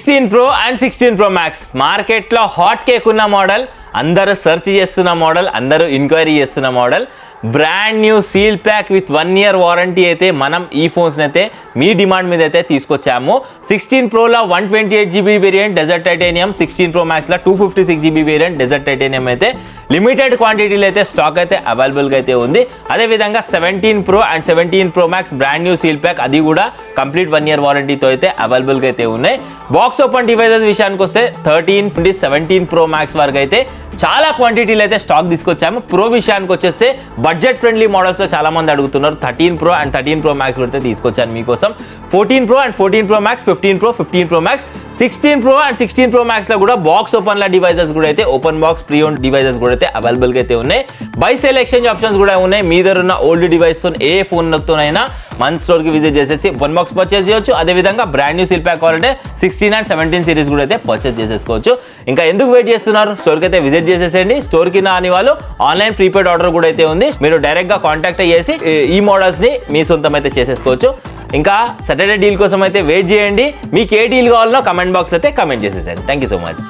16 Pro and 16 Pro Max మార్కెట్లో hot cake ఉన్న model, అందరూ సెర్చ్ చేస్తున్న మోడల్, అందరూ ఎంక్వైరీ చేస్తున్న model. Brand new seal pack with 1 year warranty అయితే మనం ఈ ఫోన్స్ని అయితే మీ డిమాండ్ మీద అయితే తీసుకొచ్చాము. 16 Proలో 128GB variant desert titanium, 16 Pro Maxలో 256GB వేరియంట్ డెజర్ట్ టైటానియం అయితే లిమిటెడ్ క్వాంటిటీలో అయితే స్టాక్ అయితే అవైలబుల్గా అయితే ఉంది. అదేవిధంగా 17 Pro and 17 Pro Max brand new seal pack, అది కూడా కంప్లీట్ 1 year వారంటీతో అయితే అవైలబుల్గా అయితే ఉన్నాయి. బాక్స్ ఓపెన్ డివైజెస్ విషయానికి వస్తే 13 నుండి 17 Pro Max వరకు అయితే చాలా క్వాంటిటీలో అయితే స్టాక్ తీసుకొచ్చాము. ప్రో విషయానికి వచ్చేస్తే బడ్జెట్ ఫ్రెండ్లీ మోడల్స్లో చాలా మంది అడుగుతున్నారు. 13 Pro అండ్ 13 Pro Max కూడా తీసుకొచ్చాను మీకోసం. 14 Pro and 14 Pro Max, 15 Pro, 15 Pro Max, 16 Pro and 16 Pro Max లో కూడా బాక్స్ ఓపెన్ డివైజెస్ కూడా అయితే open box pre own devices కూడా అయితే అవైలబుల్ గా అయితే ఉన్నాయి. బై సేల్ ఎక్స్చేంజ్ ఆప్షన్స్ కూడా ఉన్నాయి. మీ దగ్గర ఉన్న ఓల్డ్ డివైస్ తో ఏ ఫోన్ తోనైనా మన స్టోర్ కి విజిట్ చేసేసి ఓపెన్ బాక్స్ పర్చేస్ చేయొచ్చు. అదే విధంగా బ్రాండ్ న్యూ సీల్ ప్యాక్ కావాలంటే 16 అండ్ 17 సిరీస్ కూడా అయితే పర్చేస్ చేసేసుకోవచ్చు. ఇంకా ఎందుకు వెయిట్ చేస్తున్నారు? స్టోర్ కి అయితే విజిట్ చేసేసేయండి. స్టోర్ కి రాని వాళ్ళు ఆన్లైన్ ప్రీపెయిడ్ ఆర్డర్ కూడా అయితే ఉంది. మీరు డైరెక్ట్ గా కాంటాక్ట్ చేసి ఈ మోడల్స్ ని మీ సొంతం అయితే చేసేసుకోవచ్చు. ఇంకా సాటర్డే డీల్ కోసం అయితే వెయిట్ చేయండి. మీకు ఏ డీల్ కావాలనో కమెంట్ బాక్స్ అయితే కమెంట్ చేసేసండి. Thank you so much.